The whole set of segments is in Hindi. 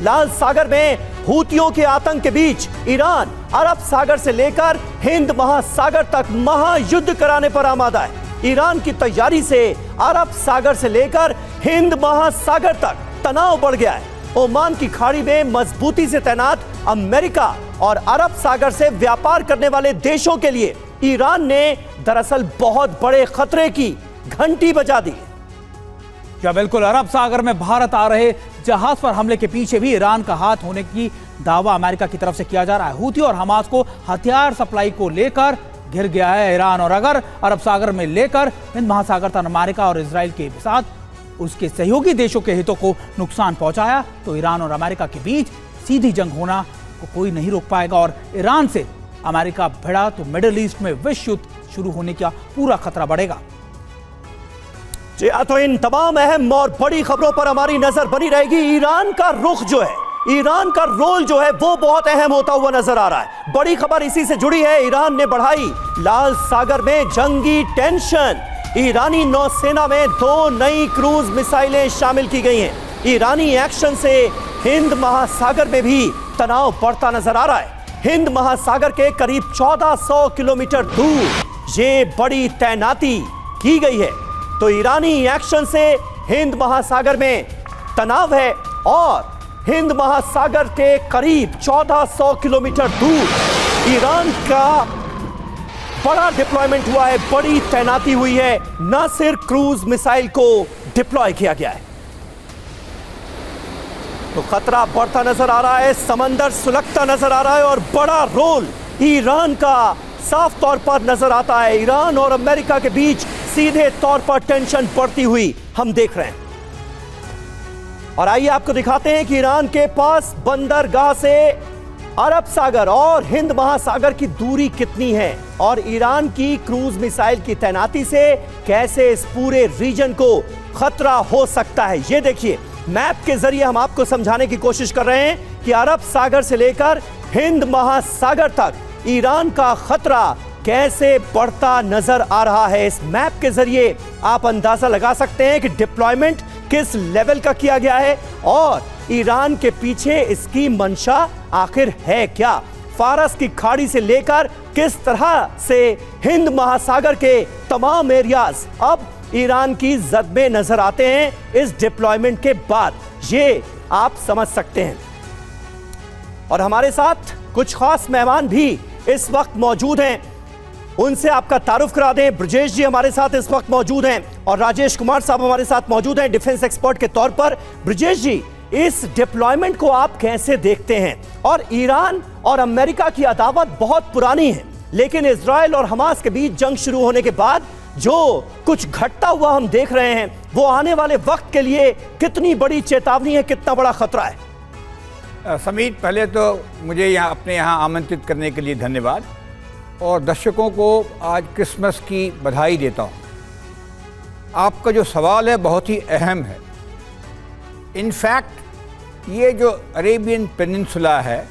लाल सागर में हूतियों के आतंक के बीच ईरान अरब सागर से लेकर हिंद महासागर तक महायुद्ध कराने पर आमादा है। ईरान की तैयारी से अरब सागर से लेकर हिंद महासागर तक तनाव बढ़ गया है। ओमान की खाड़ी में मजबूती से तैनात अमेरिका और अरब सागर से व्यापार करने वाले देशों के लिए ईरान ने दरअसल बहुत बड़े खतरे की घंटी बजा दी। क्या बिल्कुल, अरब सागर में भारत आ रहे जहाज पर हमले के पीछे भी ईरान का हाथ होने की दावा अमेरिका की तरफ से किया जा रहा है। हूती और हमास को हथियार सप्लाई को लेकर घिर गया है ईरान, और अगर अरब सागर में लेकर हिंद महासागर तक अमेरिका और इजराइल के साथ उसके सहयोगी देशों के हितों को नुकसान पहुंचाया तो ईरान और अमेरिका के बीच सीधी जंग होना को कोई नहीं रोक पाएगा। और ईरान से अमेरिका भिड़ा तो मिडिल ईस्ट में विश्व युद्ध शुरू होने का पूरा खतरा बढ़ेगा। जी हाँ, तो इन तमाम अहम और बड़ी खबरों पर हमारी नजर बनी रहेगी। ईरान का रुख जो है, ईरान का रोल जो है वो बहुत अहम होता हुआ नजर आ रहा है। बड़ी खबर इसी से जुड़ी है। ईरान ने बढ़ाई लाल सागर में जंगी टेंशन। ईरानी नौसेना में 2 नई क्रूज मिसाइलें शामिल की गई हैं। ईरानी एक्शन से हिंद महासागर में भी तनाव बढ़ता नजर आ रहा है। हिंद महासागर के करीब 1400 किलोमीटर दूर ये बड़ी तैनाती की गई है। तो ईरानी एक्शन से हिंद महासागर में तनाव है और हिंद महासागर के करीब 1400 किलोमीटर दूर ईरान का बड़ा डिप्लॉयमेंट हुआ है, बड़ी तैनाती हुई है। न सिर्फ क्रूज मिसाइल को डिप्लॉय किया गया है, तो खतरा बढ़ता नजर आ रहा है, समंदर सुलगता नजर आ रहा है और बड़ा रोल ईरान का साफ तौर पर नजर आता है। ईरान और अमेरिका के बीच सीधे तौर पर टेंशन बढ़ती हुई हम देख रहे हैं। और आइए आपको दिखाते हैं कि ईरान के पास बंदरगाह से अरब सागर और हिंद महासागर की दूरी कितनी है और ईरान की क्रूज मिसाइल की तैनाती से कैसे इस पूरे रीजन को खतरा हो सकता है। ये देखिए, मैप के जरिए हम आपको समझाने की कोशिश कर रहे हैं कि अरब सागर से लेकर हिंद महासागर तक ईरान का खतरा कैसे बढ़ता नजर आ रहा है। इस मैप के जरिए आप अंदाजा लगा सकते हैं कि डिप्लॉयमेंट किस लेवल का किया गया है और ईरान के पीछे इसकी मंशा आखिर है क्या। फारस की खाड़ी से लेकर किस तरह से हिंद महासागर के तमाम एरियाज अब ईरान की जद में नजर आते हैं इस डिप्लॉयमेंट के बाद, ये आप समझ सकते हैं। और हमारे साथ कुछ खास मेहमान भी इस वक्त मौजूद हैं, उनसे आपका तारुफ करा दें। ब्रजेश जी हमारे साथ इस वक्त मौजूद हैं और राजेश कुमार साहब हमारे साथ मौजूद हैं डिफेंस एक्सपर्ट के तौर पर। ब्रजेश जी, इस डिप्लॉयमेंट को आप कैसे देखते हैं? और ईरान और अमेरिका की अदावत बहुत पुरानी है, लेकिन इजराइल और हमास के बीच जंग शुरू होने के बाद जो कुछ घटता हुआ हम देख रहे हैं वो आने वाले वक्त के लिए कितनी बड़ी चेतावनी है, कितना बड़ा खतरा है? समीर, पहले तो मुझे अपने यहाँ आमंत्रित करने के लिए धन्यवाद और दर्शकों को आज क्रिसमस की बधाई देता हूँ। आपका जो सवाल है बहुत ही अहम है। इनफैक्ट ये जो अरेबियन पेनिनसुला है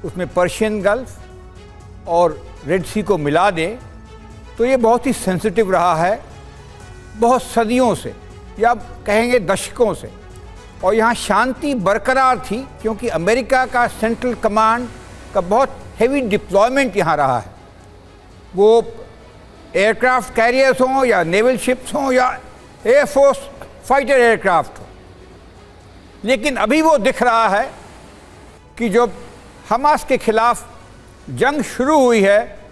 उसमें पर्शियन गल्फ और रेड सी को मिला दें तो ये बहुत ही सेंसिटिव रहा है बहुत सदियों से, या कहेंगे दशकों से, और यहाँ शांति बरकरार थी क्योंकि अमेरिका का सेंट्रल कमांड का बहुत हेवी डिप्लॉयमेंट यहाँ रहा है। वो एयरक्राफ्ट कैरियर्स हों या नेवल शिप्स हों या एयरफोर्स फाइटर एयरक्राफ्ट हो, लेकिन अभी वो दिख रहा है कि जब हमास के खिलाफ जंग शुरू हुई है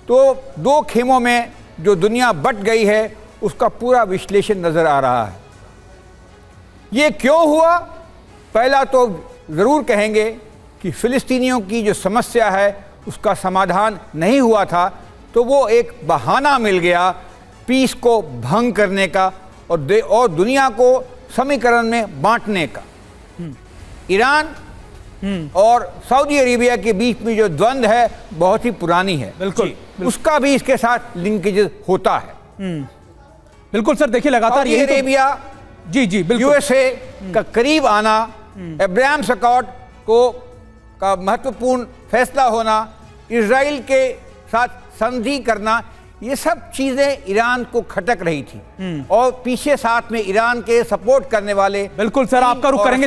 तो 2 खेमों में जो दुनिया बट गई है उसका पूरा विश्लेषण नज़र आ रहा है। ये क्यों हुआ? पहला तो ज़रूर कहेंगे कि फ़िलिस्तीनियों की जो समस्या है उसका समाधान नहीं हुआ था, तो वो एक बहाना मिल गया पीस को भंग करने का और दुनिया को समीकरण में बांटने का। ईरान और सऊदी अरेबिया के बीच में जो द्वंद्व है बहुत ही पुरानी है, बिल्कुल, उसका भी इसके साथ लिंकेज होता है। बिल्कुल सर, देखिए लगातार सऊदी अरेबिया जी बिल्कुल यूएसए का करीब आना, अब्राहम अकॉर्ड का महत्वपूर्ण फैसला होना, इजराइल के साथ संधि करना, ये सब चीजें ईरान को खटक रही थी और पीछे साथ में ईरान के सपोर्ट करने वाले बिल्कुल सर, आपका रुख करेंगे।